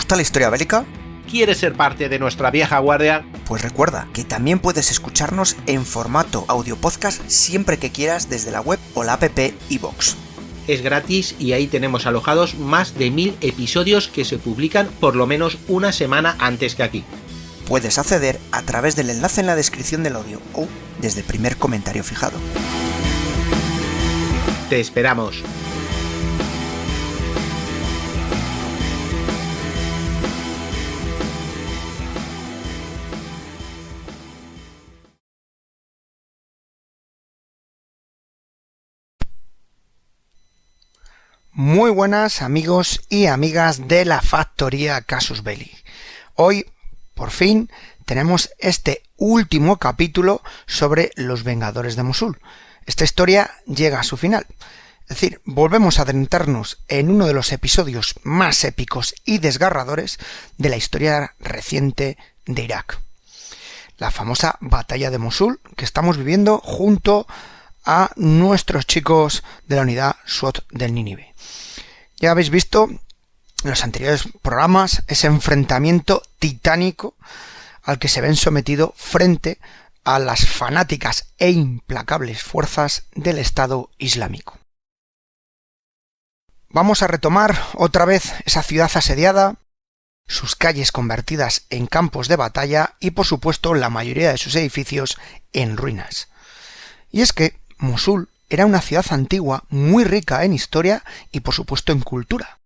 gusta la historia bélica? ¿Quieres ser parte de nuestra vieja guardia? Pues recuerda que también puedes escucharnos en formato audio podcast siempre que quieras desde la web o la app iVoox. Es gratis y ahí tenemos alojados más de 1000 episodios que se publican por lo menos una semana antes que aquí. Puedes acceder a través del enlace en la descripción del audio o desde el primer comentario fijado. Te esperamos. Muy buenas amigos y amigas de la factoría Casus Belli. Hoy, por fin, tenemos este último capítulo sobre los Vengadores de Mosul. Esta historia llega a su final. Es decir, volvemos a adentrarnos en uno de los episodios más épicos y desgarradores de la historia reciente de Irak. La famosa batalla de Mosul que estamos viviendo junto a nuestros chicos de la unidad SWAT del Nínive. Ya habéis visto en los anteriores programas ese enfrentamiento titánico al que se ven sometidos frente a las fanáticas e implacables fuerzas del Estado Islámico. Vamos a retomar otra vez esa ciudad asediada, sus calles convertidas en campos de batalla y, por supuesto, la mayoría de sus edificios en ruinas. Y es que Mosul era una ciudad antigua muy rica en historia y, por supuesto, en cultura.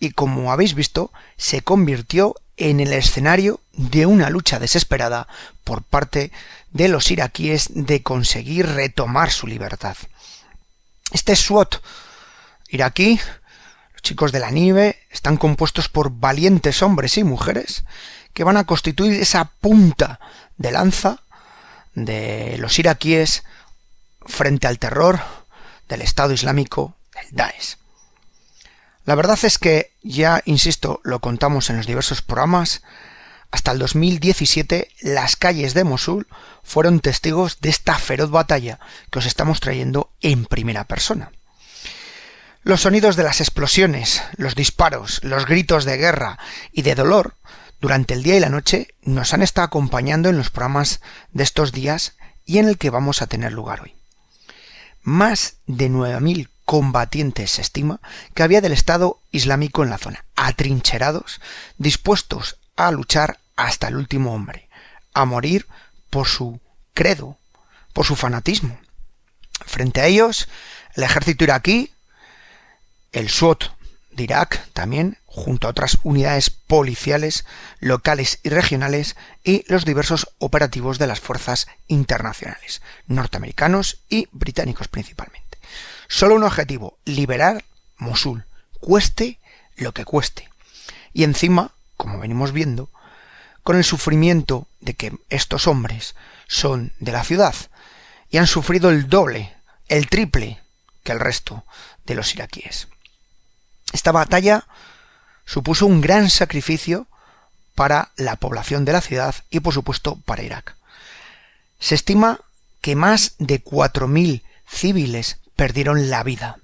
Y como habéis visto, se convirtió en el escenario de una lucha desesperada por parte de los iraquíes de conseguir retomar su libertad. Este SWAT iraquí, los chicos de la Nínive, están compuestos por valientes hombres y mujeres que van a constituir esa punta de lanza de los iraquíes frente al terror del Estado Islámico, del Daesh. La verdad es que, ya insisto, lo contamos en los diversos programas, hasta el 2017 las calles de Mosul fueron testigos de esta feroz batalla que os estamos trayendo en primera persona. Los sonidos de las explosiones, los disparos, los gritos de guerra y de dolor durante el día y la noche nos han estado acompañando en los programas de estos días y en el que vamos a tener lugar hoy. Más de 9000 combatientes se estima que había del Estado Islámico en la zona, atrincherados, dispuestos a luchar hasta el último hombre, a morir por su credo, por su fanatismo. Frente a ellos, el ejército iraquí, el SWAT de Irak también, junto a otras unidades policiales locales y regionales y los diversos operativos de las fuerzas internacionales, norteamericanos y británicos principalmente. Solo un objetivo: liberar Mosul, cueste lo que cueste. Y encima, como venimos viendo, con el sufrimiento de que estos hombres son de la ciudad y han sufrido el doble, el triple que el resto de los iraquíes. Esta batalla supuso un gran sacrificio para la población de la ciudad y, por supuesto, para Irak. Se estima que más de 4000 civiles perdieron la vida,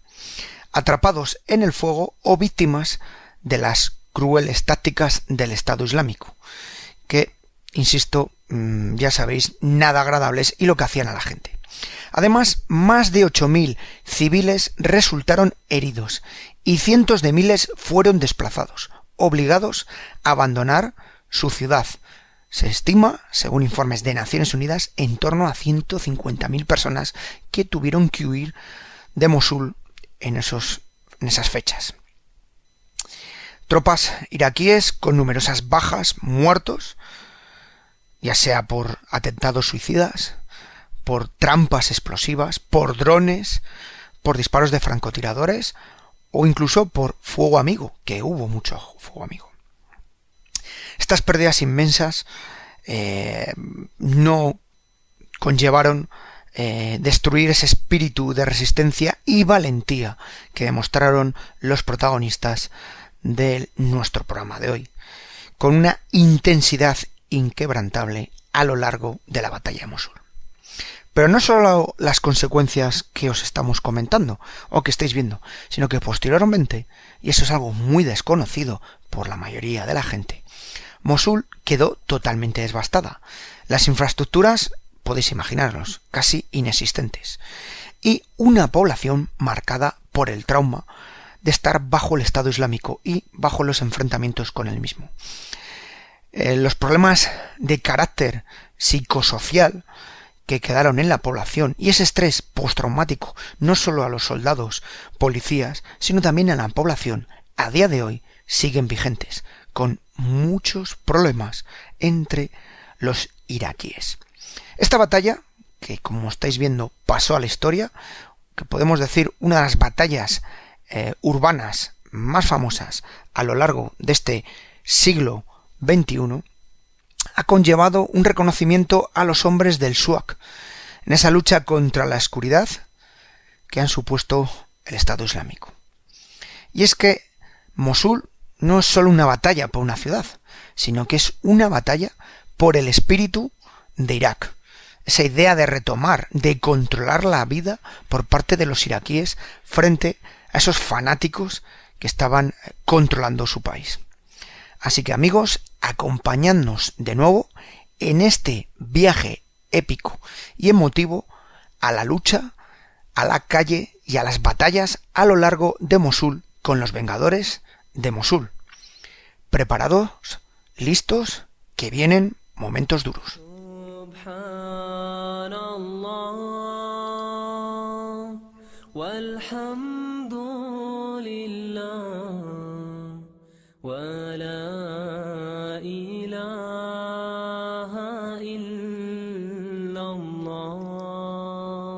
atrapados en el fuego o víctimas de las crueles tácticas del Estado Islámico, que, insisto, ya sabéis, nada agradables y lo que hacían a la gente. Además, más de 8000 civiles resultaron heridos y cientos de miles fueron desplazados, obligados a abandonar su ciudad. Se estima, según informes de Naciones Unidas, en torno a 150.000 personas que tuvieron que huir de Mosul en esas fechas. Tropas iraquíes con numerosas bajas, muertos, ya sea por atentados suicidas, por trampas explosivas, por drones, por disparos de francotiradores o incluso por fuego amigo, que hubo mucho fuego amigo. Estas pérdidas inmensas no conllevaron destruir ese espíritu de resistencia y valentía que demostraron los protagonistas de nuestro programa de hoy, con una intensidad inquebrantable a lo largo de la batalla de Mosul. Pero no solo las consecuencias que os estamos comentando o que estáis viendo, sino que posteriormente, y eso es algo muy desconocido por la mayoría de la gente, Mosul quedó totalmente devastada. Las infraestructuras, podéis imaginaros, casi inexistentes, y una población marcada por el trauma de estar bajo el Estado Islámico y bajo los enfrentamientos con el mismo. Los problemas de carácter psicosocial que quedaron en la población y ese estrés postraumático, no solo a los soldados, policías, sino también a la población, a día de hoy siguen vigentes, con muchos problemas entre los iraquíes. Esta batalla, que como estáis viendo pasó a la historia, que podemos decir una de las batallas urbanas más famosas a lo largo de este siglo XXI, ha conllevado un reconocimiento a los hombres del SWAT en esa lucha contra la oscuridad que han supuesto el Estado Islámico. Y es que Mosul no es solo una batalla por una ciudad, sino que es una batalla por el espíritu de Irak. Esa idea de retomar, de controlar la vida por parte de los iraquíes frente a esos fanáticos que estaban controlando su país. Así que amigos, acompañadnos de nuevo en este viaje épico y emotivo a la lucha, a la calle y a las batallas a lo largo de Mosul con los Vengadores de Mosul. Preparados, listos, que vienen momentos duros.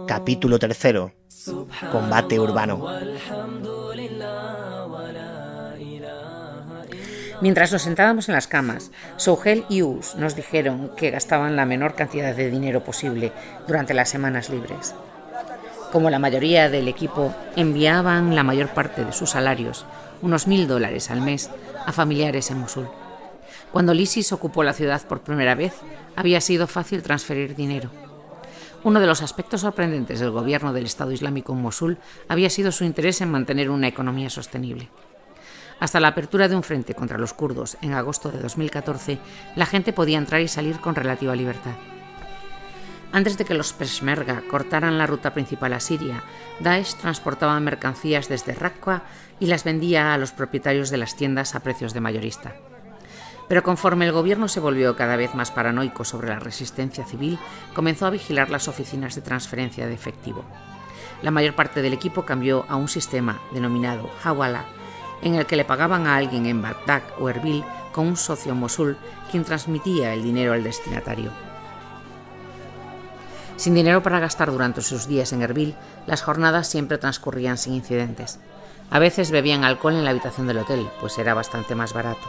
Capítulo 3. Combate urbano. Mientras nos sentábamos en las camas, Souhel y Us nos dijeron que gastaban la menor cantidad de dinero posible durante las semanas libres. Como la mayoría del equipo, enviaban la mayor parte de sus salarios, unos $1.000 al mes, a familiares en Mosul. Cuando el ISIS ocupó la ciudad por primera vez, había sido fácil transferir dinero. Uno de los aspectos sorprendentes del gobierno del Estado Islámico en Mosul había sido su interés en mantener una economía sostenible. Hasta la apertura de un frente contra los kurdos en agosto de 2014, la gente podía entrar y salir con relativa libertad. Antes de que los Peshmerga cortaran la ruta principal a Siria, Daesh transportaba mercancías desde Raqqa y las vendía a los propietarios de las tiendas a precios de mayorista. Pero conforme el gobierno se volvió cada vez más paranoico sobre la resistencia civil, comenzó a vigilar las oficinas de transferencia de efectivo. La mayor parte del equipo cambió a un sistema denominado Hawala, en el que le pagaban a alguien en Bagdad o Erbil con un socio en Mosul, quien transmitía el dinero al destinatario. Sin dinero para gastar durante sus días en Erbil, las jornadas siempre transcurrían sin incidentes. A veces bebían alcohol en la habitación del hotel, pues era bastante más barato.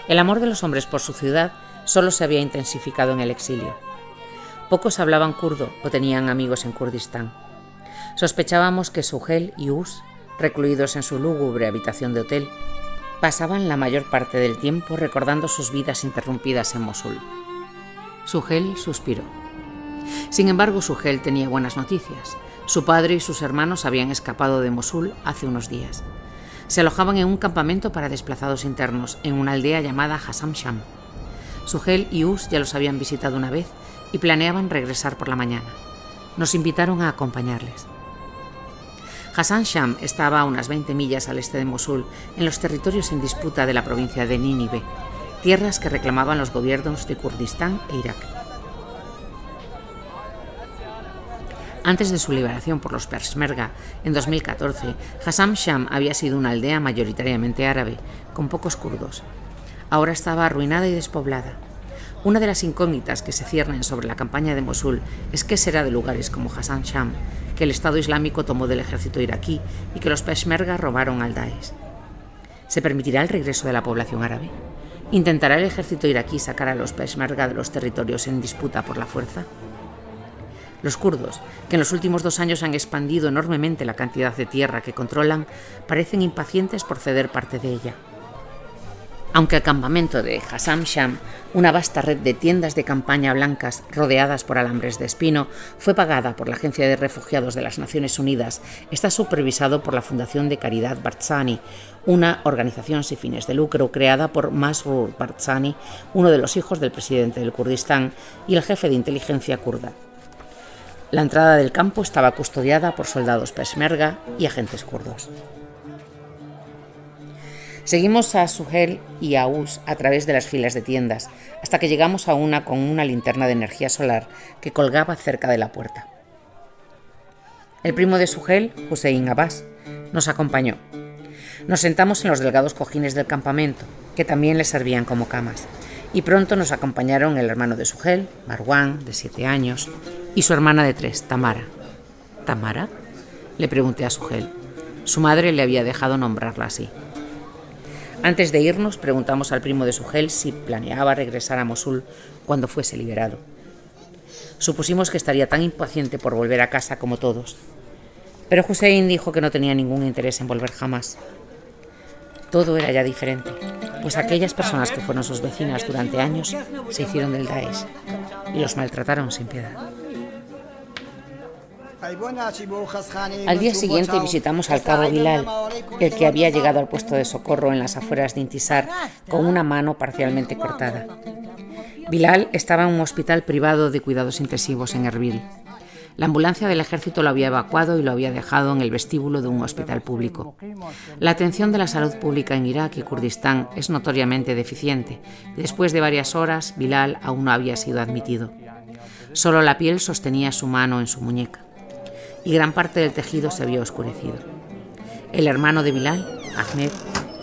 El amor de los hombres por su ciudad solo se había intensificado en el exilio. Pocos hablaban kurdo o tenían amigos en Kurdistán. Sospechábamos que Souhel y Us, recluidos en su lúgubre habitación de hotel, pasaban la mayor parte del tiempo recordando sus vidas interrumpidas en Mosul. Souhel suspiró. Sin embargo, Souhel tenía buenas noticias. Su padre y sus hermanos habían escapado de Mosul hace unos días. Se alojaban en un campamento para desplazados internos en una aldea llamada Hassan Sham. Souhel y Us ya los habían visitado una vez y planeaban regresar por la mañana. Nos invitaron a acompañarles. Hassan Sham estaba a unas 20 millas al este de Mosul, en los territorios en disputa de la provincia de Nínive, tierras que reclamaban los gobiernos de Kurdistán e Irak. Antes de su liberación por los Peshmerga en 2014, Hassan Sham había sido una aldea mayoritariamente árabe, con pocos kurdos. Ahora estaba arruinada y despoblada. Una de las incógnitas que se ciernen sobre la campaña de Mosul es qué será de lugares como Hassan Sham, que el Estado Islámico tomó del ejército iraquí y que los Peshmerga robaron al Daesh. ¿Se permitirá el regreso de la población árabe? ¿Intentará el ejército iraquí sacar a los Peshmerga de los territorios en disputa por la fuerza? Los kurdos, que en los últimos 2 años han expandido enormemente la cantidad de tierra que controlan, parecen impacientes por ceder parte de ella. Aunque el campamento de Hassam Sham, una vasta red de tiendas de campaña blancas rodeadas por alambres de espino, fue pagada por la Agencia de Refugiados de las Naciones Unidas, está supervisado por la Fundación de Caridad Barzani, una organización sin fines de lucro creada por Masroor Barzani, uno de los hijos del presidente del Kurdistán y el jefe de inteligencia kurda. La entrada del campo estaba custodiada por soldados peshmerga y agentes kurdos. Seguimos a Suhel y a Us a través de las filas de tiendas, hasta que llegamos a una con una linterna de energía solar que colgaba cerca de la puerta. El primo de Suhel, Hussein Abbas, nos acompañó. Nos sentamos en los delgados cojines del campamento, que también le servían como camas, y pronto nos acompañaron el hermano de Suhel, Marwan, de 7 años, y su hermana de 3, Tamara. ¿Tamara?, le pregunté a Suhel. Su madre le había dejado nombrarla así. Antes de irnos, preguntamos al primo de Suhel si planeaba regresar a Mosul cuando fuese liberado. Supusimos que estaría tan impaciente por volver a casa como todos, pero Hussein dijo que no tenía ningún interés en volver jamás. Todo era ya diferente, pues aquellas personas que fueron sus vecinas durante años se hicieron del Daesh y los maltrataron sin piedad. Al día siguiente visitamos al cabo Bilal, el que había llegado al puesto de socorro en las afueras de Intisar con una mano parcialmente cortada. Bilal estaba en un hospital privado de cuidados intensivos en Erbil. La ambulancia del ejército lo había evacuado y lo había dejado en el vestíbulo de un hospital público. La atención de la salud pública en Irak y Kurdistán es notoriamente deficiente, y después de varias horas Bilal aún no había sido admitido. Solo la piel sostenía su mano en su muñeca, y gran parte del tejido se había oscurecido. El hermano de Bilal, Ahmed,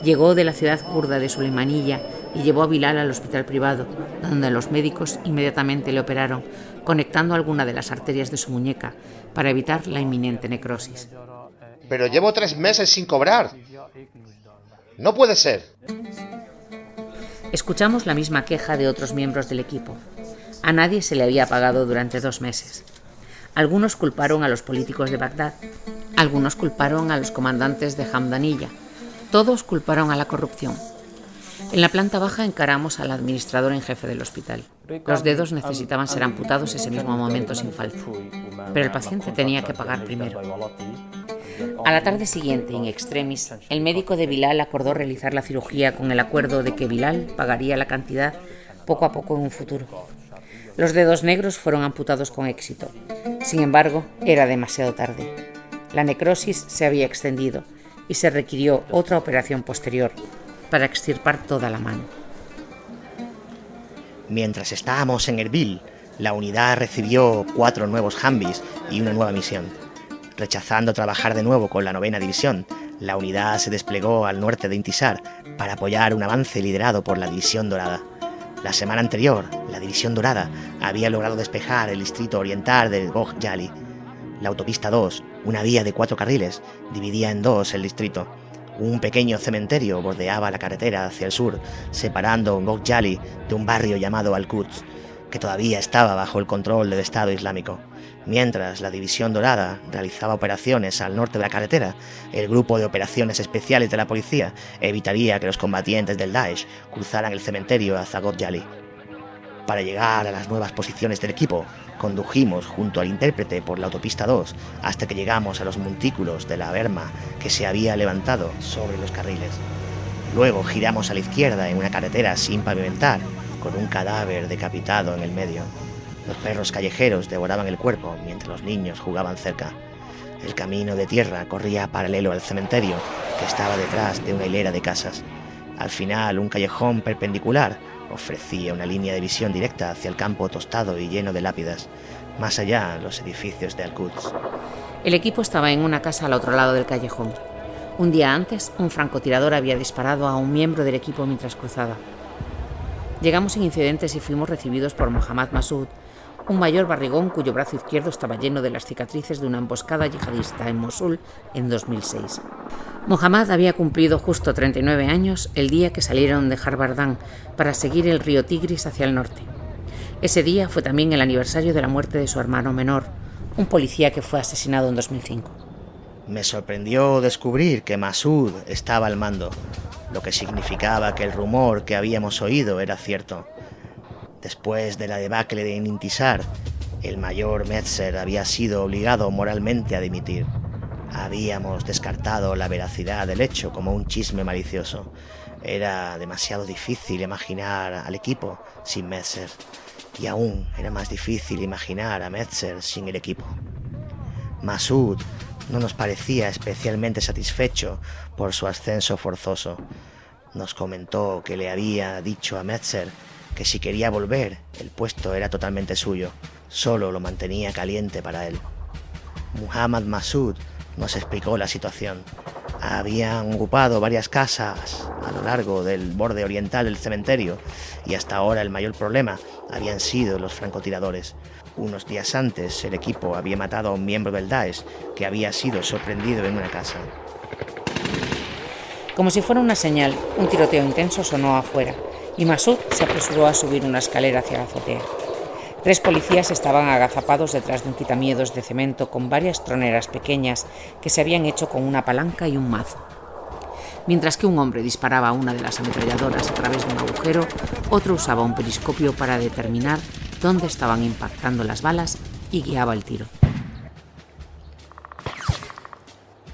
llegó de la ciudad kurda de Suleimaniyya y llevó a Bilal al hospital privado, donde los médicos inmediatamente le operaron, conectando alguna de las arterias de su muñeca para evitar la inminente necrosis. Pero llevo 3 meses sin cobrar. No puede ser. Escuchamos la misma queja de otros miembros del equipo. A nadie se le había pagado durante 2 meses. Algunos culparon a los políticos de Bagdad, algunos culparon a los comandantes de Hamdaniyya, todos culparon a la corrupción. En la planta baja encaramos al administrador en jefe del hospital. Los dedos necesitaban ser amputados ese mismo momento sin falta, pero el paciente tenía que pagar primero. A la tarde siguiente, in extremis, el médico de Bilal acordó realizar la cirugía con el acuerdo de que Bilal pagaría la cantidad poco a poco en un futuro. Los dedos negros fueron amputados con éxito. Sin embargo, era demasiado tarde. La necrosis se había extendido y se requirió otra operación posterior para extirpar toda la mano. Mientras estábamos en Erbil, la unidad recibió 4 nuevos Humvees y una nueva misión. Rechazando trabajar de nuevo con la 9ª División, la unidad se desplegó al norte de Intisar para apoyar un avance liderado por la División Dorada. La semana anterior, la División Dorada había logrado despejar el distrito oriental de Gog Jali. La autopista 2, una vía de 4 carriles, dividía en 2 el distrito. Un pequeño cementerio bordeaba la carretera hacia el sur, separando Gog Jali de un barrio llamado Al-Quds, que todavía estaba bajo el control del Estado Islámico. Mientras la División Dorada realizaba operaciones al norte de la carretera, el grupo de operaciones especiales de la policía evitaría que los combatientes del Daesh cruzaran el cementerio hacia Gog Jali. Para llegar a las nuevas posiciones del equipo, condujimos junto al intérprete por la autopista 2 hasta que llegamos a los montículos de la berma que se había levantado sobre los carriles. Luego giramos a la izquierda en una carretera sin pavimentar, con un cadáver decapitado en el medio. Los perros callejeros devoraban el cuerpo mientras los niños jugaban cerca. El camino de tierra corría paralelo al cementerio, que estaba detrás de una hilera de casas. Al final, un callejón perpendicular ofrecía una línea de visión directa hacia el campo tostado y lleno de lápidas. Más allá, los edificios de Al-Quds. El equipo estaba en una casa al otro lado del callejón. Un día antes, un francotirador había disparado a un miembro del equipo mientras cruzaba. Llegamos sin incidentes y fuimos recibidos por Mohammad Massoud, un mayor barrigón cuyo brazo izquierdo estaba lleno de las cicatrices de una emboscada yihadista en Mosul en 2006. Mohammad había cumplido justo 39 años el día que salieron de Jarbardán para seguir el río Tigris hacia el norte. Ese día fue también el aniversario de la muerte de su hermano menor, un policía que fue asesinado en 2005. Me sorprendió descubrir que Massoud estaba al mando. lo que significaba que el rumor que habíamos oído era cierto. Después de la debacle de Intisar, el mayor Metzer había sido obligado moralmente a dimitir. Habíamos descartado la veracidad del hecho como un chisme malicioso. Era demasiado difícil imaginar al equipo sin Metzer, y aún era más difícil imaginar a Metzer sin el equipo. Masoud no nos parecía especialmente satisfecho por su ascenso forzoso. Nos comentó que le había dicho a Metzer que si quería volver, el puesto era totalmente suyo, solo lo mantenía caliente para él. Muhammad Masoud nos explicó la situación. Habían ocupado varias casas a lo largo del borde oriental del cementerio y hasta ahora el mayor problema habían sido los francotiradores. Unos días antes el equipo había matado a un miembro del Daesh que había sido sorprendido en una casa. Como si fuera una señal, un tiroteo intenso sonó afuera y Masoud se apresuró a subir una escalera hacia la azotea. 3 policías estaban agazapados detrás de un quitamiedos de cemento con varias troneras pequeñas que se habían hecho con una palanca y un mazo. Mientras que un hombre disparaba a una de las ametralladoras a través de un agujero, otro usaba un periscopio para determinar dónde estaban impactando las balas y guiaba el tiro.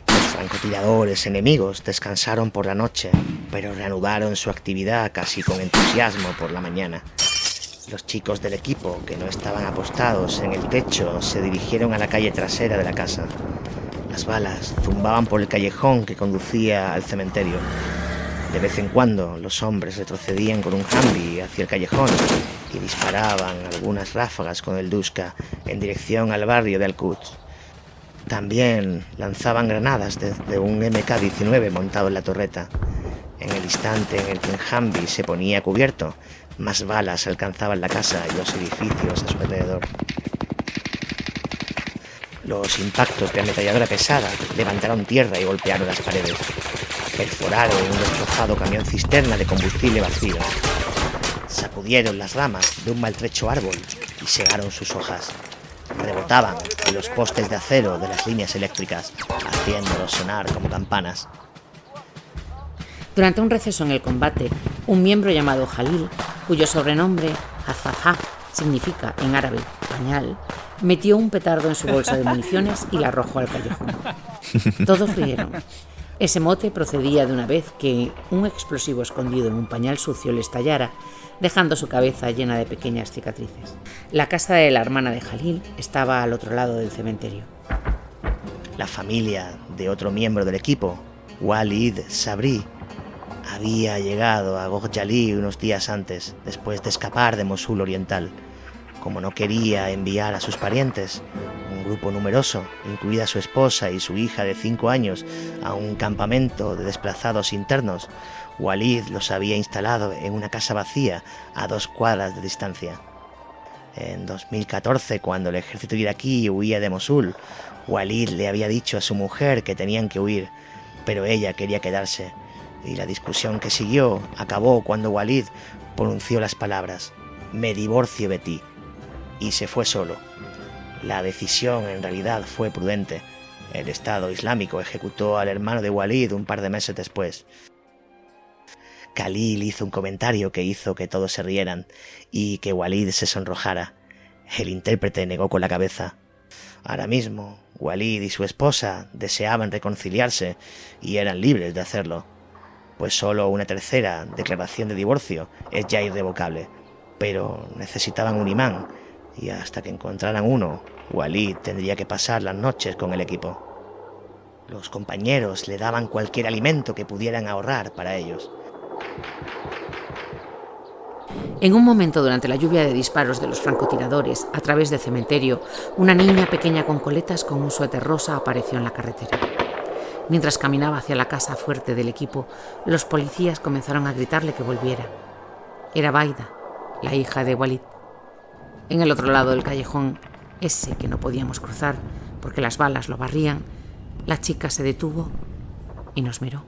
Los francotiradores enemigos descansaron por la noche, pero reanudaron su actividad casi con entusiasmo por la mañana. Los chicos del equipo, que no estaban apostados en el techo, se dirigieron a la calle trasera de la casa. Las balas zumbaban por el callejón que conducía al cementerio. De vez en cuando, los hombres retrocedían con un Humvee hacia el callejón y disparaban algunas ráfagas con el Duska en dirección al barrio de Al-Quds. También lanzaban granadas desde un MK-19 montado en la torreta. En el instante en el que un Humvee se ponía cubierto, más balas alcanzaban la casa y los edificios a su alrededor. Los impactos de ametralladora pesada levantaron tierra y golpearon las paredes. Perforaron un destrozado camión cisterna de combustible vacío. Sacudieron las ramas de un maltrecho árbol y segaron sus hojas. Rebotaban en los postes de acero de las líneas eléctricas, haciéndolos sonar como campanas. Durante un receso en el combate, un miembro llamado Jalil, cuyo sobrenombre Hazafá significa en árabe pañal, metió un petardo en su bolsa de municiones y la arrojó al callejón. Todos rieron. Ese mote procedía de una vez que un explosivo escondido en un pañal sucio le estallara, dejando su cabeza llena de pequeñas cicatrices. La casa de la hermana de Jalil estaba al otro lado del cementerio. La familia de otro miembro del equipo, Walid Sabri, había llegado a Gojali unos días antes, después de escapar de Mosul Oriental. Como no quería enviar a sus parientes, un grupo numeroso, incluida su esposa y su hija de 5 años, a un campamento de desplazados internos, Walid los había instalado en una casa vacía a 2 cuadras de distancia. En 2014, cuando el ejército iraquí huía de Mosul, Walid le había dicho a su mujer que tenían que huir, pero ella quería quedarse, y la discusión que siguió acabó cuando Walid pronunció las palabras «Me divorcio de ti», y se fue solo. La decisión en realidad fue prudente. El Estado Islámico ejecutó al hermano de Walid un par de meses después. Khalil hizo un comentario que hizo que todos se rieran y que Walid se sonrojara. El intérprete negó con la cabeza. Ahora mismo, Walid y su esposa deseaban reconciliarse y eran libres de hacerlo, pues solo una tercera declaración de divorcio es ya irrevocable, pero necesitaban un imán, y hasta que encontraran uno, Walid tendría que pasar las noches con el equipo. Los compañeros le daban cualquier alimento que pudieran ahorrar para ellos. En un momento durante la lluvia de disparos de los francotiradores a través del cementerio, una niña pequeña con coletas con un suéter rosa apareció en la carretera. Mientras caminaba hacia la casa fuerte del equipo, los policías comenzaron a gritarle que volviera. Era Baida, la hija de Walid. En el otro lado del callejón, ese que no podíamos cruzar porque las balas lo barrían, la chica se detuvo y nos miró.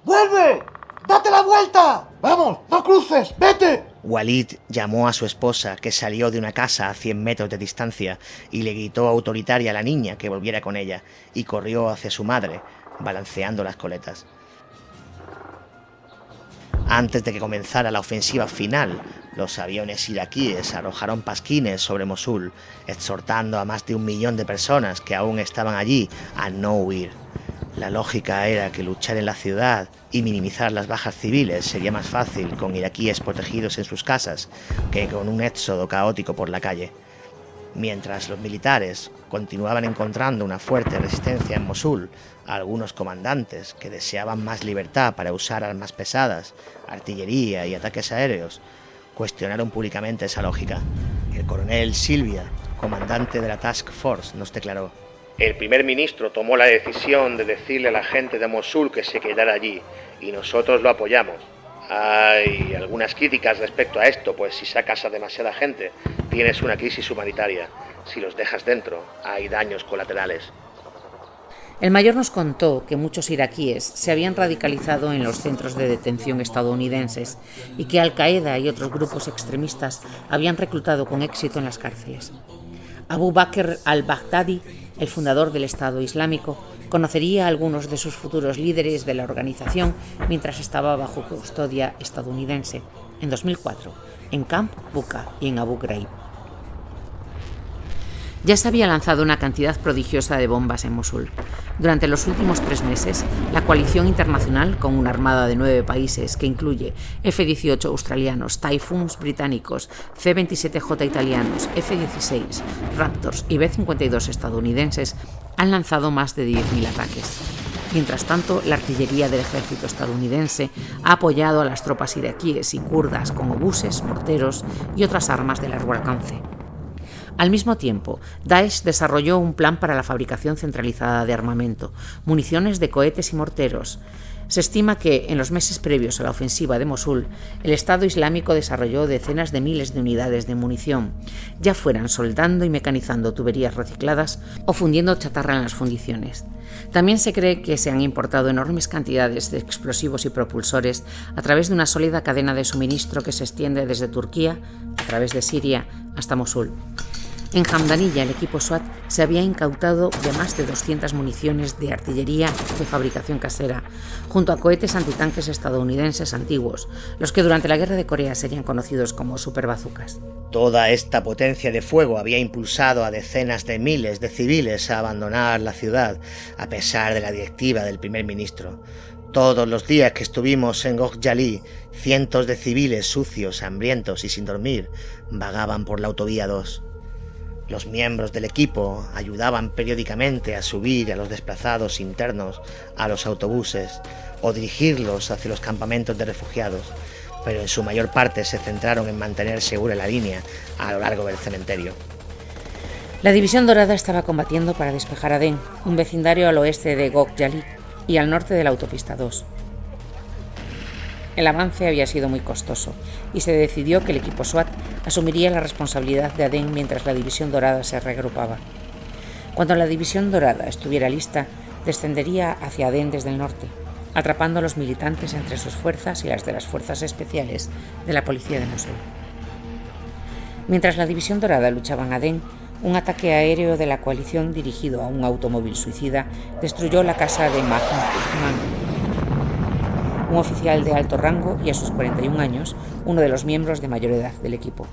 ¡Vuelve! ¡Date la vuelta! ¡Vamos! ¡No cruces! ¡Vete! Walid llamó a su esposa, que salió de una casa a 100 metros de distancia, y le gritó autoritaria a la niña que volviera con ella, y corrió hacia su madre, balanceando las coletas. Antes de que comenzara la ofensiva final, los aviones iraquíes arrojaron pasquines sobre Mosul, exhortando a más de 1 millón de personas que aún estaban allí a no huir. La lógica era que luchar en la ciudad y minimizar las bajas civiles sería más fácil con iraquíes protegidos en sus casas que con un éxodo caótico por la calle. Mientras los militares continuaban encontrando una fuerte resistencia en Mosul, algunos comandantes que deseaban más libertad para usar armas pesadas, artillería y ataques aéreos, cuestionaron públicamente esa lógica. El coronel Silvia, comandante de la Task Force, nos declaró: el primer ministro tomó la decisión de decirle a la gente de Mosul que se quedara allí, y nosotros lo apoyamos. Hay algunas críticas respecto a esto, pues si sacas a demasiada gente, tienes una crisis humanitaria. Si los dejas dentro, hay daños colaterales. El mayor nos contó que muchos iraquíes se habían radicalizado en los centros de detención estadounidenses y que Al-Qaeda y otros grupos extremistas habían reclutado con éxito en las cárceles. Abu Bakr al-Baghdadi, el fundador del Estado Islámico, conocería a algunos de sus futuros líderes de la organización mientras estaba bajo custodia estadounidense, en 2004, en Camp Bucca y en Abu Ghraib. Ya se había lanzado una cantidad prodigiosa de bombas en Mosul. Durante los últimos 3 meses, la coalición internacional, con una armada de 9 países que incluye F-18 australianos, Typhoons británicos, C-27J italianos, F-16, Raptors y B-52 estadounidenses, han lanzado más de 10.000 ataques. Mientras tanto, la artillería del ejército estadounidense ha apoyado a las tropas iraquíes y kurdas con obuses, morteros y otras armas de largo alcance. Al mismo tiempo, Daesh desarrolló un plan para la fabricación centralizada de armamento, municiones de cohetes y morteros. Se estima que, en los meses previos a la ofensiva de Mosul, el Estado Islámico desarrolló decenas de miles de unidades de munición, ya fueran soldando y mecanizando tuberías recicladas o fundiendo chatarra en las fundiciones. También se cree que se han importado enormes cantidades de explosivos y propulsores a través de una sólida cadena de suministro que se extiende desde Turquía, a través de Siria, hasta Mosul. En Hamdaniyya, el equipo SWAT se había incautado de más de 200 municiones de artillería de fabricación casera, junto a cohetes antitanques estadounidenses antiguos, los que durante la Guerra de Corea serían conocidos como superbazucas. Toda esta potencia de fuego había impulsado a decenas de miles de civiles a abandonar la ciudad, a pesar de la directiva del primer ministro. Todos los días que estuvimos en Ghojali, cientos de civiles sucios, hambrientos y sin dormir vagaban por la autovía 2. Los miembros del equipo ayudaban periódicamente a subir a los desplazados internos a los autobuses o dirigirlos hacia los campamentos de refugiados, pero en su mayor parte se centraron en mantener segura la línea a lo largo del cementerio. La División Dorada estaba combatiendo para despejar Adén, un vecindario al oeste de Ghojali y al norte de la autopista 2. El avance había sido muy costoso y se decidió que el equipo SWAT asumiría la responsabilidad de Adén mientras la División Dorada se reagrupaba. Cuando la División Dorada estuviera lista, descendería hacia Adén desde el norte, atrapando a los militantes entre sus fuerzas y las de las fuerzas especiales de la policía de Mosul. Mientras la División Dorada luchaba en Adén, un ataque aéreo de la coalición dirigido a un automóvil suicida destruyó la casa de Mahmoud, un oficial de alto rango y a sus 41 años, uno de los miembros de mayor edad del equipo.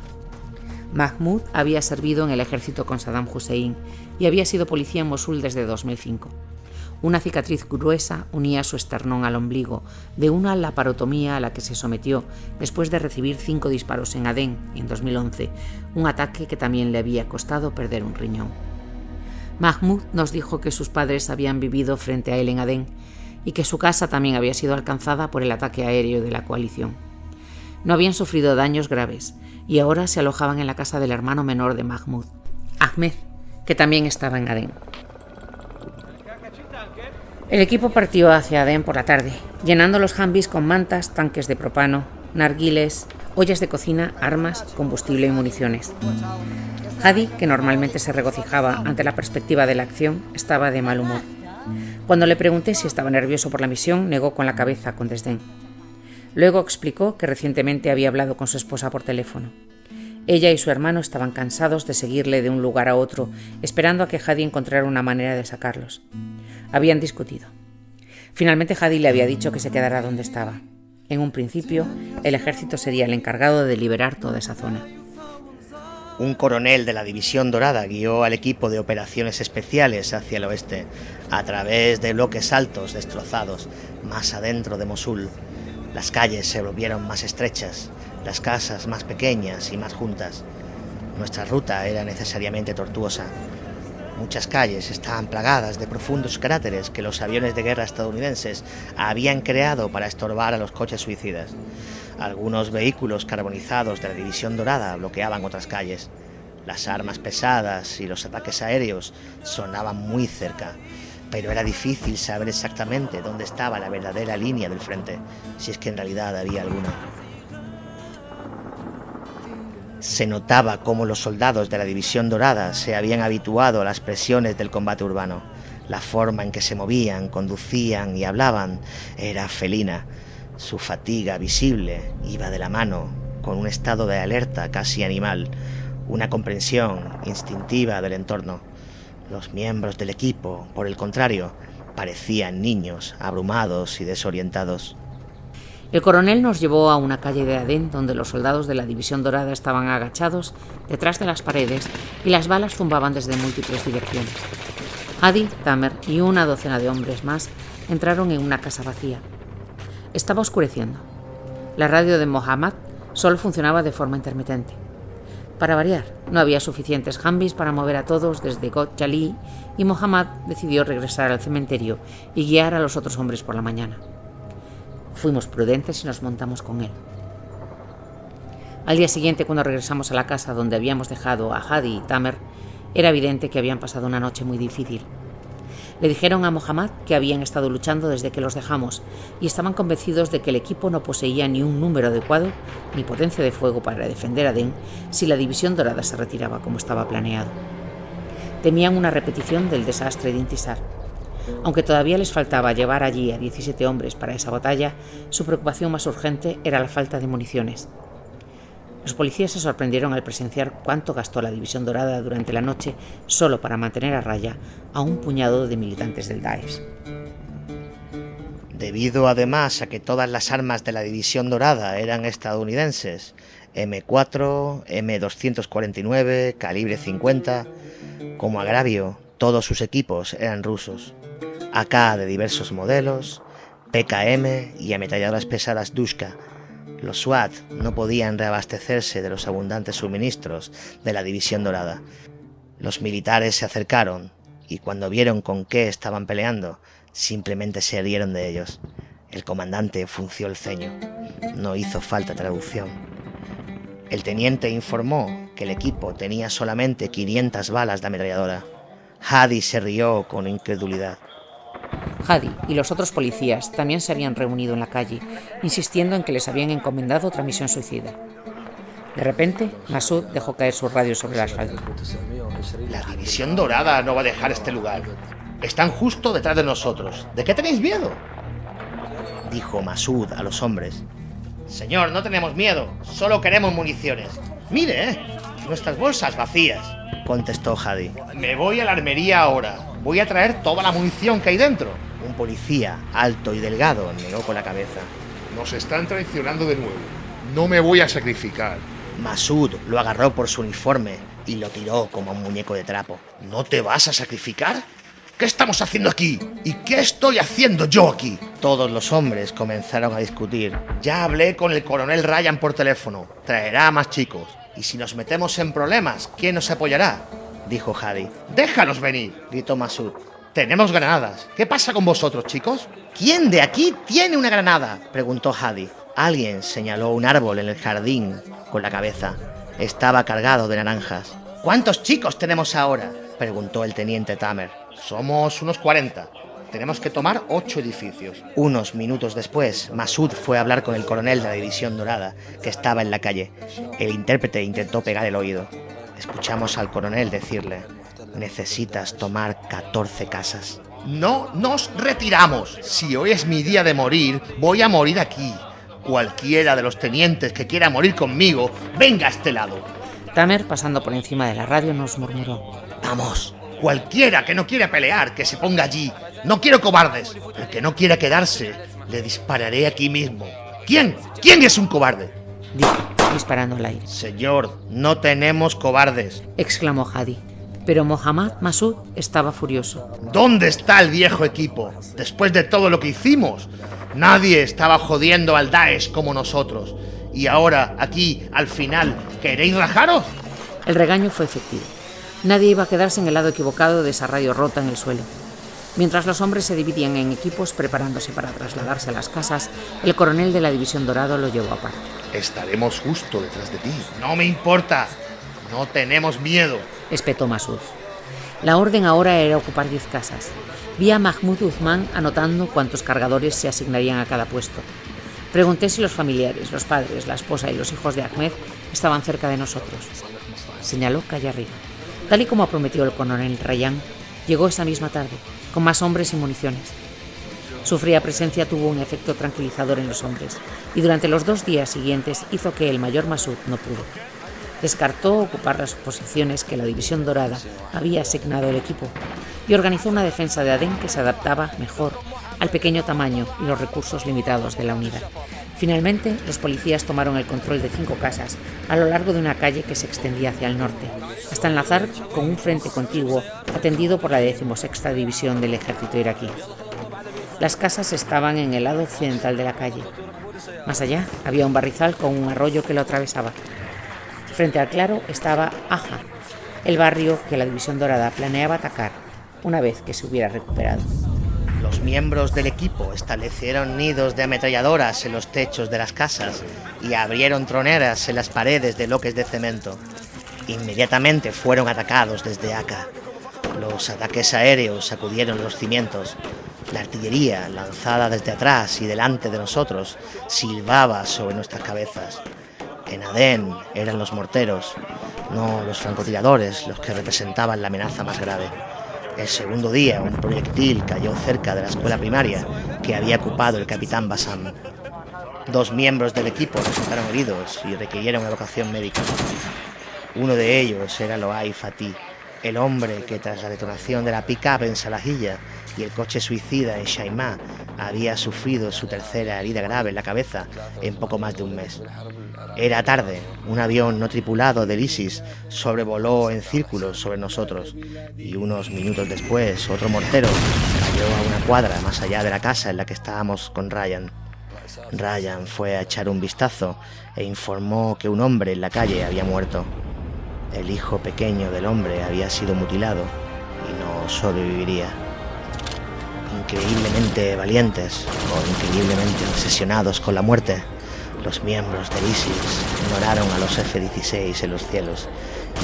Mahmoud había servido en el ejército con Saddam Hussein y había sido policía en Mosul desde 2005. Una cicatriz gruesa unía su esternón al ombligo de una laparotomía a la que se sometió después de recibir 5 disparos en Adén en 2011, un ataque que también le había costado perder un riñón. Mahmoud nos dijo que sus padres habían vivido frente a él en Adén y que su casa también había sido alcanzada por el ataque aéreo de la coalición. No habían sufrido daños graves y ahora se alojaban en la casa del hermano menor de Mahmoud, Ahmed, que también estaba en Adén. El equipo partió hacia Adén por la tarde, llenando los Humvees con mantas, tanques de propano, narguiles, ollas de cocina, armas, combustible y municiones. Hadi, que normalmente se regocijaba ante la perspectiva de la acción, estaba de mal humor. Cuando le pregunté si estaba nervioso por la misión, negó con la cabeza con desdén. Luego explicó que recientemente había hablado con su esposa por teléfono. Ella y su hermano estaban cansados de seguirle de un lugar a otro, esperando a que Hadi encontrara una manera de sacarlos. Habían discutido. Finalmente Hadi le había dicho que se quedara donde estaba. En un principio, el ejército sería el encargado de liberar toda esa zona. Un coronel de la División Dorada guió al equipo de operaciones especiales hacia el oeste, a través de bloques altos destrozados, más adentro de Mosul. Las calles se volvieron más estrechas, las casas más pequeñas y más juntas. Nuestra ruta era necesariamente tortuosa. Muchas calles estaban plagadas de profundos cráteres que los aviones de guerra estadounidenses habían creado para estorbar a los coches suicidas. Algunos vehículos carbonizados de la División Dorada bloqueaban otras calles. Las armas pesadas y los ataques aéreos sonaban muy cerca, pero era difícil saber exactamente dónde estaba la verdadera línea del frente, si es que en realidad había alguna. Se notaba cómo los soldados de la División Dorada se habían habituado a las presiones del combate urbano. La forma en que se movían, conducían y hablaban era felina. Su fatiga visible iba de la mano con un estado de alerta casi animal, una comprensión instintiva del entorno. Los miembros del equipo, por el contrario, parecían niños, abrumados y desorientados. El coronel nos llevó a una calle de Adén donde los soldados de la División Dorada estaban agachados detrás de las paredes y las balas zumbaban desde múltiples direcciones. Hadi, Tamer y una docena de hombres más entraron en una casa vacía. Estaba oscureciendo. La radio de Mohammad solo funcionaba de forma intermitente. Para variar, no había suficientes Humvees para mover a todos desde Got Jali y Mohammad decidió regresar al cementerio y guiar a los otros hombres por la mañana. Fuimos prudentes y nos montamos con él. Al día siguiente, cuando regresamos a la casa donde habíamos dejado a Hadi y Tamer, era evidente que habían pasado una noche muy difícil. Le dijeron a Mohammad que habían estado luchando desde que los dejamos y estaban convencidos de que el equipo no poseía ni un número adecuado ni potencia de fuego para defender a Adén si la División Dorada se retiraba como estaba planeado. Temían una repetición del desastre de Intisar. Aunque todavía les faltaba llevar allí a 17 hombres para esa batalla, su preocupación más urgente era la falta de municiones. Los policías se sorprendieron al presenciar cuánto gastó la División Dorada durante la noche solo para mantener a raya a un puñado de militantes del Daesh. Debido además a que todas las armas de la División Dorada eran estadounidenses, M4, M249, calibre 50, como agravio, todos sus equipos eran rusos. AK de diversos modelos, PKM y ametralladoras pesadas Dushka. Los SWAT no podían reabastecerse de los abundantes suministros de la División Dorada. Los militares se acercaron y cuando vieron con qué estaban peleando, simplemente se rieron de ellos. El comandante frunció el ceño. No hizo falta traducción. El teniente informó que el equipo tenía solamente 500 balas de ametralladora. Hadi se rió con incredulidad. Hadi y los otros policías también se habían reunido en la calle, insistiendo en que les habían encomendado otra misión suicida. De repente, Masud dejó caer su radio sobre el asfalto. La División Dorada no va a dejar este lugar. Están justo detrás de nosotros. ¿De qué tenéis miedo?, dijo Masud a los hombres. Señor, no tenemos miedo. Solo queremos municiones. Mire, nuestras bolsas vacías, contestó Hadi. Me voy a la armería ahora. Voy a traer toda la munición que hay dentro. Un policía, alto y delgado, negó con la cabeza. Nos están traicionando de nuevo. No me voy a sacrificar. Masud lo agarró por su uniforme y lo tiró como un muñeco de trapo. ¿No te vas a sacrificar? ¿Qué estamos haciendo aquí? ¿Y qué estoy haciendo yo aquí? Todos los hombres comenzaron a discutir. Ya hablé con el coronel Ryan por teléfono. Traerá a más chicos. Y si nos metemos en problemas, ¿quién nos apoyará?, dijo Hadi. ¡Déjalos venir!, gritó Masud. Tenemos granadas. ¿Qué pasa con vosotros, chicos? ¿Quién de aquí tiene una granada?, preguntó Hadi. Alguien señaló un árbol en el jardín con la cabeza. Estaba cargado de naranjas. ¿Cuántos chicos tenemos ahora?, preguntó el teniente Tamer. Somos unos 40. Tenemos que tomar 8 edificios. Unos minutos después, Masud fue a hablar con el coronel de la División Dorada, que estaba en la calle. El intérprete intentó pegar el oído. Escuchamos al coronel decirle: necesitas tomar 14 casas. No nos retiramos. Si hoy es mi día de morir, voy a morir aquí. Cualquiera de los tenientes que quiera morir conmigo, venga a este lado. Tamer, pasando por encima de la radio, nos murmuró: vamos. Cualquiera que no quiera pelear, que se ponga allí. No quiero cobardes. El que no quiera quedarse, le dispararé aquí mismo. ¿Quién? ¿Quién es un cobarde? Dijo, disparando al aire. Señor, no tenemos cobardes, exclamó Hadi. Pero Mohammad Masud estaba furioso. ¿Dónde está el viejo equipo? Después de todo lo que hicimos, nadie estaba jodiendo al Daesh como nosotros. Y ahora, aquí, al final, ¿queréis rajaros? El regaño fue efectivo. Nadie iba a quedarse en el lado equivocado de esa radio rota en el suelo. Mientras los hombres se dividían en equipos preparándose para trasladarse a las casas, el coronel de la División Dorado lo llevó aparte. Estaremos justo detrás de ti. No me importa. No tenemos miedo, espetó Masud. La orden ahora era ocupar 10 casas. Vi a Mahmoud Uthman anotando cuántos cargadores se asignarían a cada puesto. Pregunté si los familiares, los padres, la esposa y los hijos de Ahmed estaban cerca de nosotros. Señaló calle arriba. Tal y como prometió el coronel Rayán, llegó esa misma tarde, con más hombres y municiones. Su fría presencia tuvo un efecto tranquilizador en los hombres, y durante los 2 días siguientes hizo que el mayor Masud no pudo. Descartó ocupar las posiciones que la División Dorada había asignado al equipo y organizó una defensa de Adén que se adaptaba mejor al pequeño tamaño y los recursos limitados de la unidad. Finalmente, los policías tomaron el control de 5 casas a lo largo de una calle que se extendía hacia el norte, hasta enlazar con un frente contiguo atendido por la 16ª División del Ejército iraquí. Las casas estaban en el lado occidental de la calle. Más allá había un barrizal con un arroyo que lo atravesaba. Frente al claro estaba Aja, el barrio que la División Dorada planeaba atacar una vez que se hubiera recuperado. Los miembros del equipo establecieron nidos de ametralladoras en los techos de las casas y abrieron troneras en las paredes de bloques de cemento. Inmediatamente fueron atacados desde Aka. Los ataques aéreos sacudieron los cimientos. La artillería, lanzada desde atrás y delante de nosotros, silbaba sobre nuestras cabezas. En Adén eran los morteros, no los francotiradores, los que representaban la amenaza más grave. El segundo día, un proyectil cayó cerca de la escuela primaria que había ocupado el capitán Bassam. 2 miembros del equipo resultaron heridos y requirieron evacuación médica. Uno de ellos era Loai Fatih, el hombre que tras la detonación de la pick-up en Salahilla y el coche suicida en Shaima había sufrido su tercera herida grave en la cabeza en poco más de un mes. Era tarde, un avión no tripulado del ISIS sobrevoló en círculos sobre nosotros y unos minutos después otro mortero cayó a una cuadra más allá de la casa en la que estábamos con Ryan. Ryan fue a echar un vistazo e informó que un hombre en la calle había muerto. El hijo pequeño del hombre había sido mutilado y no sobreviviría. Increíblemente valientes o increíblemente obsesionados con la muerte, los miembros del ISIS ignoraron a los F-16 en los cielos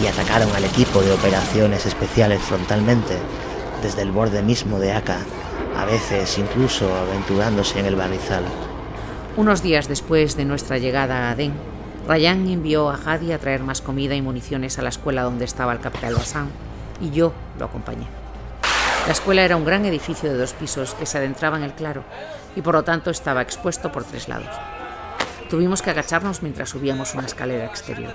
y atacaron al equipo de operaciones especiales frontalmente desde el borde mismo de Aka, a veces incluso aventurándose en el barrizal. Unos días después de nuestra llegada a Adén, Rayán envió a Hadi a traer más comida y municiones a la escuela donde estaba el capitán Bassam, y yo lo acompañé. La escuela era un gran edificio de 2 pisos que se adentraba en el claro y por lo tanto estaba expuesto por 3 lados. Tuvimos que agacharnos mientras subíamos una escalera exterior.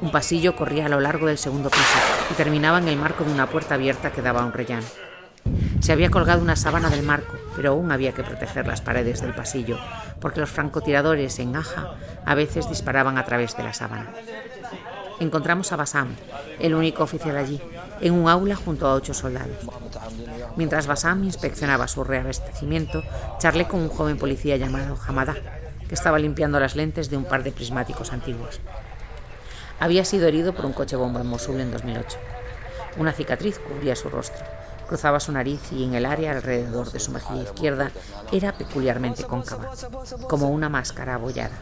Un pasillo corría a lo largo del segundo piso y terminaba en el marco de una puerta abierta que daba a un rellano. Se había colgado una sábana del marco, pero aún había que proteger las paredes del pasillo, porque los francotiradores en Aja a veces disparaban a través de la sábana. Encontramos a Bassam, el único oficial allí, en un aula junto a 8 soldados. Mientras Bassam inspeccionaba su reabastecimiento, charlé con un joven policía llamado Hamadá, que estaba limpiando las lentes de un par de prismáticos antiguos. Había sido herido por un coche bomba en Mosul en 2008. Una cicatriz cubría su rostro, cruzaba su nariz y en el área alrededor de su mejilla izquierda era peculiarmente cóncava, como una máscara abollada.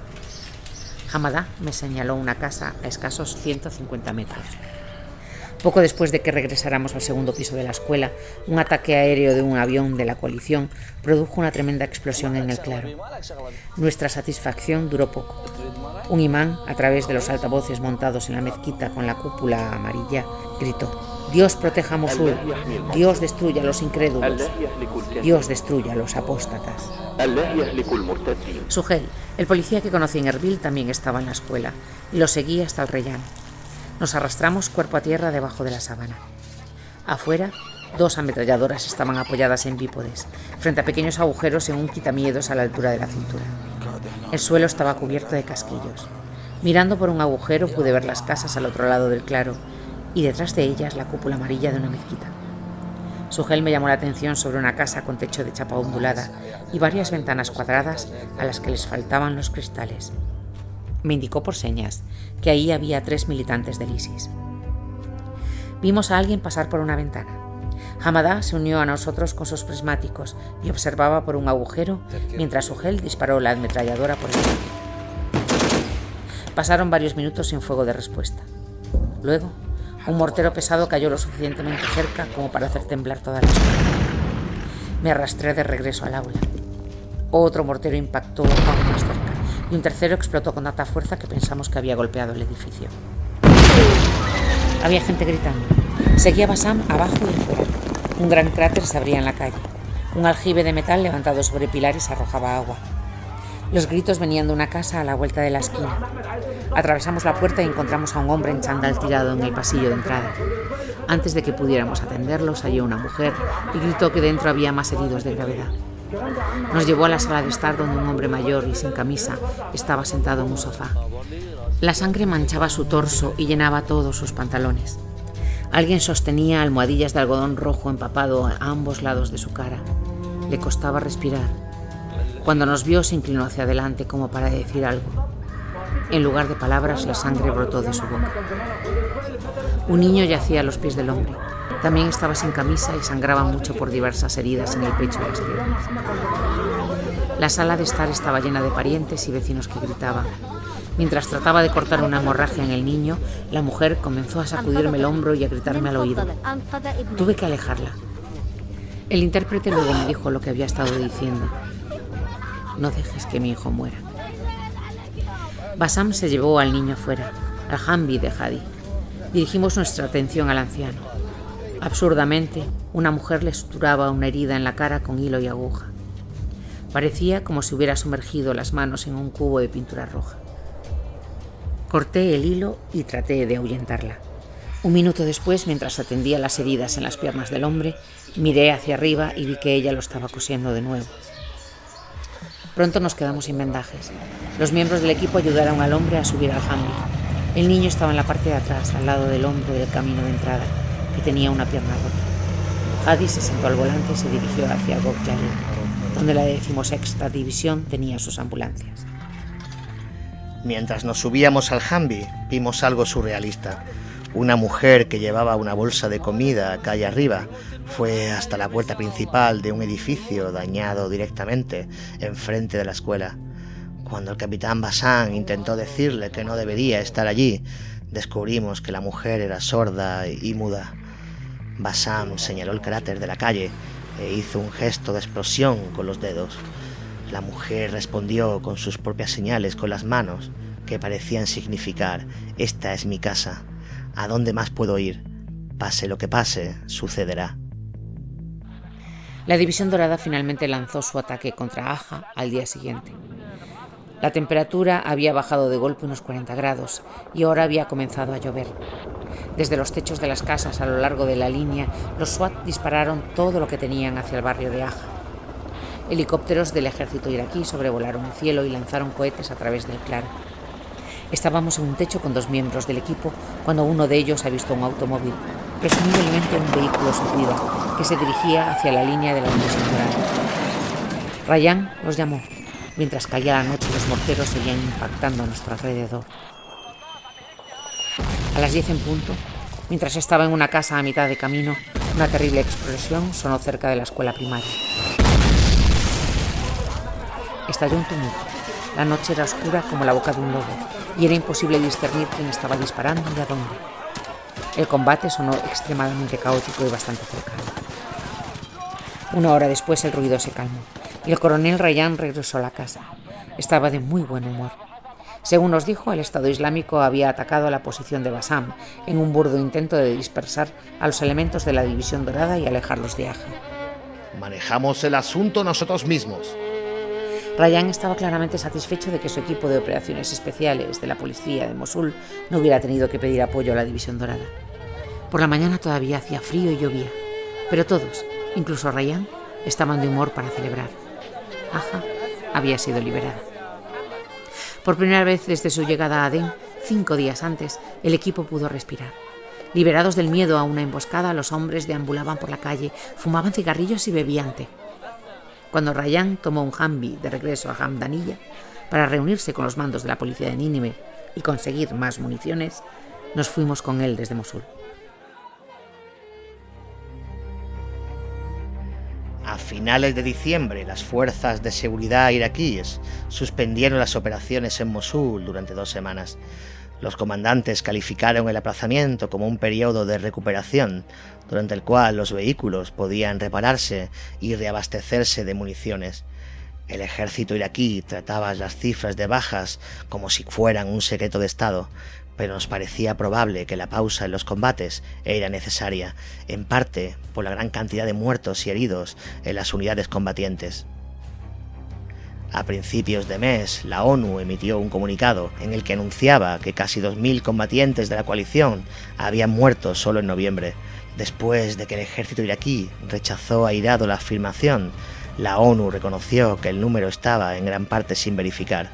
Hamadá me señaló una casa a escasos 150 metros. Poco después de que regresáramos al segundo piso de la escuela, un ataque aéreo de un avión de la coalición produjo una tremenda explosión en el claro. Nuestra satisfacción duró poco. Un imán, a través de los altavoces montados en la mezquita con la cúpula amarilla, gritó: «Dios proteja a Mosul, Dios destruya a los incrédulos, Dios destruya a los apóstatas». Suhel, el policía que conocí en Erbil, también estaba en la escuela y lo seguía hasta el rellano. Nos arrastramos cuerpo a tierra debajo de la sábana. Afuera, 2 ametralladoras estaban apoyadas en bípodes, frente a pequeños agujeros en un quitamiedos a la altura de la cintura. El suelo estaba cubierto de casquillos. Mirando por un agujero pude ver las casas al otro lado del claro y detrás de ellas la cúpula amarilla de una mezquita. Suhel me llamó la atención sobre una casa con techo de chapa ondulada y varias ventanas cuadradas a las que les faltaban los cristales. Me indicó por señas que ahí había 3 militantes del ISIS. Vimos a alguien pasar por una ventana. Hamadá se unió a nosotros con sus prismáticos y observaba por un agujero mientras Suhel disparó la ametralladora por el medio. Pasaron varios minutos sin fuego de respuesta. Luego, un mortero pesado cayó lo suficientemente cerca como para hacer temblar toda la zona. Me arrastré de regreso al aula. Otro mortero impactó aún más cerca y un tercero explotó con tanta fuerza que pensamos que había golpeado el edificio. Había gente gritando. Seguía Bassam abajo y afuera. Un gran cráter se abría en la calle. Un aljibe de metal levantado sobre pilares arrojaba agua. Los gritos venían de una casa a la vuelta de la esquina. Atravesamos la puerta y encontramos a un hombre en chándal tirado en el pasillo de entrada. Antes de que pudiéramos atenderlo, salió una mujer y gritó que dentro había más heridos de gravedad. Nos llevó a la sala de estar donde un hombre mayor y sin camisa estaba sentado en un sofá. La sangre manchaba su torso y llenaba todos sus pantalones. Alguien sostenía almohadillas de algodón rojo empapado a ambos lados de su cara. Le costaba respirar. Cuando nos vio se inclinó hacia adelante como para decir algo. En lugar de palabras, la sangre brotó de su boca. Un niño yacía a los pies del hombre. También estaba sin camisa y sangraba mucho por diversas heridas en el pecho y las piernas. La sala de estar estaba llena de parientes y vecinos que gritaban. Mientras trataba de cortar una hemorragia en el niño, la mujer comenzó a sacudirme el hombro y a gritarme al oído. Tuve que alejarla. El intérprete luego me dijo lo que había estado diciendo. No dejes que mi hijo muera. Bassam se llevó al niño fuera, al Humvee de Hadi. Dirigimos nuestra atención al anciano. Absurdamente, una mujer le suturaba una herida en la cara con hilo y aguja. Parecía como si hubiera sumergido las manos en un cubo de pintura roja. Corté el hilo y traté de ahuyentarla. Un minuto después, mientras atendía las heridas en las piernas del hombre, miré hacia arriba y vi que ella lo estaba cosiendo de nuevo. Pronto nos quedamos sin vendajes. Los miembros del equipo ayudaron al hombre a subir al Humvee. El niño estaba en la parte de atrás, al lado del hombre del camino de entrada, que tenía una pierna rota. Hadi se sentó al volante y se dirigió hacia Gok Jalil, donde la 16ª división tenía sus ambulancias. Mientras nos subíamos al Humvee, vimos algo surrealista. Una mujer que llevaba una bolsa de comida calle arriba fue hasta la puerta principal de un edificio dañado directamente enfrente de la escuela. Cuando el capitán Bassam intentó decirle que no debería estar allí, descubrimos que la mujer era sorda y muda. Bassam señaló el cráter de la calle e hizo un gesto de explosión con los dedos. La mujer respondió con sus propias señales con las manos, que parecían significar: esta es mi casa. ¿A dónde más puedo ir? Pase lo que pase, sucederá. La División Dorada finalmente lanzó su ataque contra Aja al día siguiente. La temperatura había bajado de golpe unos 40 grados y ahora había comenzado a llover. Desde los techos de las casas a lo largo de la línea, los SWAT dispararon todo lo que tenían hacia el barrio de Aja. Helicópteros del ejército iraquí sobrevolaron el cielo y lanzaron cohetes a través del claro. Estábamos en un techo con 2 miembros del equipo cuando uno de ellos avistó un automóvil, presumiblemente un vehículo suicida, que se dirigía hacia la línea de la División Dorada. Ryan los llamó. Mientras caía la noche, los morteros seguían impactando a nuestro alrededor. A las 10 en punto, mientras estaba en una casa a mitad de camino, una terrible explosión sonó cerca de la escuela primaria. Estalló un tumulto. La noche era oscura como la boca de un lobo y era imposible discernir quién estaba disparando y a dónde. El combate sonó extremadamente caótico y bastante cercano. Una hora después el ruido se calmó y el coronel Ryan regresó a la casa. Estaba de muy buen humor. Según nos dijo, el Estado Islámico había atacado a la posición de Bassam en un burdo intento de dispersar a los elementos de la División Dorada y alejarlos de Aja. Manejamos el asunto nosotros mismos. Ryan estaba claramente satisfecho de que su equipo de operaciones especiales de la policía de Mosul no hubiera tenido que pedir apoyo a la División Dorada. Por la mañana todavía hacía frío y llovía, pero todos, incluso Ryan, estaban de humor para celebrar. Aja había sido liberada. Por primera vez desde su llegada a Adén, 5 días antes, el equipo pudo respirar. Liberados del miedo a una emboscada, los hombres deambulaban por la calle, fumaban cigarrillos y bebían té. Cuando Rayán tomó un Humvee de regreso a Hamdaniyya para reunirse con los mandos de la policía de Nínive y conseguir más municiones, nos fuimos con él desde Mosul. A finales de diciembre, las fuerzas de seguridad iraquíes suspendieron las operaciones en Mosul durante 2 semanas. Los comandantes calificaron el aplazamiento como un periodo de recuperación, durante el cual los vehículos podían repararse y reabastecerse de municiones. El ejército iraquí trataba las cifras de bajas como si fueran un secreto de Estado, pero nos parecía probable que la pausa en los combates era necesaria, en parte por la gran cantidad de muertos y heridos en las unidades combatientes. A principios de mes, la ONU emitió un comunicado en el que anunciaba que casi 2.000 combatientes de la coalición habían muerto solo en noviembre. Después de que el ejército iraquí rechazó airado la afirmación, la ONU reconoció que el número estaba en gran parte sin verificar.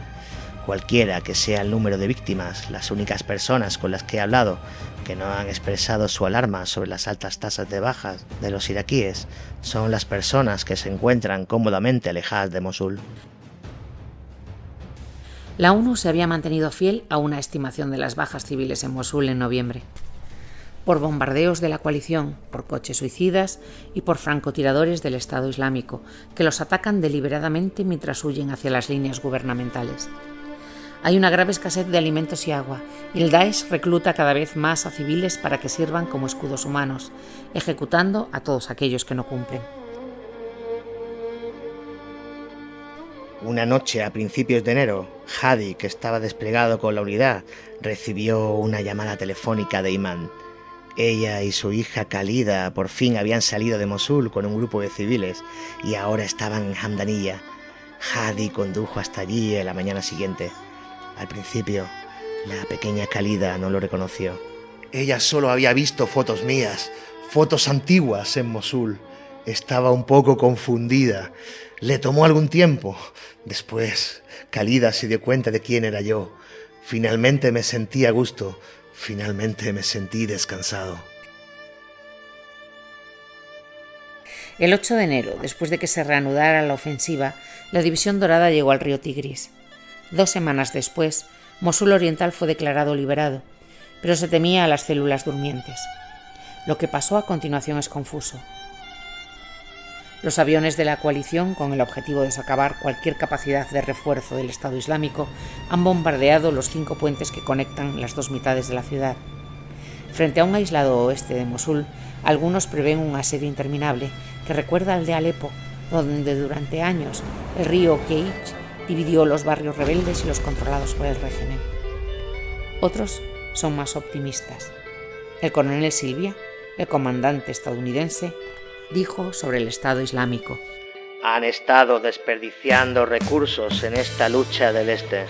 Cualquiera que sea el número de víctimas, las únicas personas con las que he hablado que no han expresado su alarma sobre las altas tasas de bajas de los iraquíes son las personas que se encuentran cómodamente alejadas de Mosul. La ONU se había mantenido fiel a una estimación de las bajas civiles en Mosul en noviembre. Por bombardeos de la coalición, por coches suicidas y por francotiradores del Estado Islámico, que los atacan deliberadamente mientras huyen hacia las líneas gubernamentales. Hay una grave escasez de alimentos y agua, y el Daesh recluta cada vez más a civiles para que sirvan como escudos humanos, ejecutando a todos aquellos que no cumplen. Una noche a principios de enero, Hadi, que estaba desplegado con la unidad, recibió una llamada telefónica de Iman. Ella y su hija Khalida por fin habían salido de Mosul con un grupo de civiles y ahora estaban en Hamdaniyya. Hadi condujo hasta allí en la mañana siguiente. Al principio, la pequeña Khalida no lo reconoció. Ella solo había visto fotos mías, fotos antiguas en Mosul. Estaba un poco confundida. Le tomó algún tiempo. Después, Khalida se dio cuenta de quién era yo. Finalmente me sentí a gusto. Finalmente me sentí descansado. El 8 de enero, después de que se reanudara la ofensiva, la División Dorada llegó al río Tigris. 2 semanas después, Mosul Oriental fue declarado liberado, pero se temía a las células durmientes. Lo que pasó a continuación es confuso. Los aviones de la coalición, con el objetivo de socavar cualquier capacidad de refuerzo del Estado Islámico, han bombardeado los 5 puentes que conectan las 2 mitades de la ciudad. Frente a un aislado oeste de Mosul, algunos prevén un asedio interminable que recuerda al de Alepo, donde durante años el río Keich dividió los barrios rebeldes y los controlados por el régimen. Otros son más optimistas. El coronel Silvia, el comandante estadounidense, dijo sobre el Estado Islámico: Han estado desperdiciando recursos en esta lucha del este.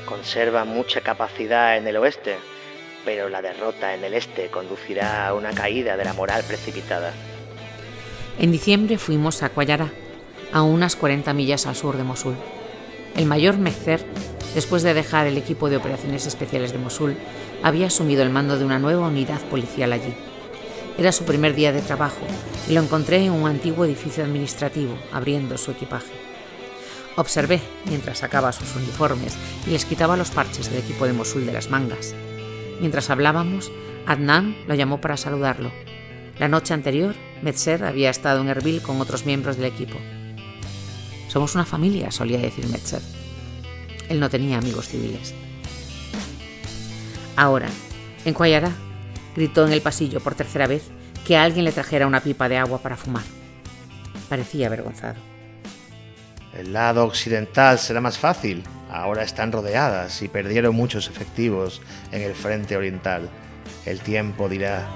Conservan mucha capacidad en el oeste, pero la derrota en el este conducirá a una caída de la moral precipitada. En diciembre fuimos a Qayara, a unas 40 millas al sur de Mosul. El mayor Mekzer, después de dejar el equipo de operaciones especiales de Mosul, había asumido el mando de una nueva unidad policial allí. Era su primer día de trabajo y lo encontré en un antiguo edificio administrativo, abriendo su equipaje. Observé mientras sacaba sus uniformes y les quitaba los parches del equipo de Mosul de las mangas. Mientras hablábamos, Adnan lo llamó para saludarlo. La noche anterior, Metzer había estado en Erbil con otros miembros del equipo. Somos una familia, solía decir Metzer. Él no tenía amigos civiles. Ahora, en Qayara, gritó en el pasillo por tercera vez que a alguien le trajera una pipa de agua para fumar. Parecía avergonzado. El lado occidental será más fácil. Ahora están rodeadas y perdieron muchos efectivos en el frente oriental. El tiempo dirá.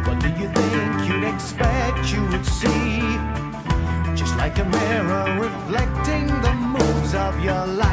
What do you think you'd expect you would see? mirror reflecting the moves of your life.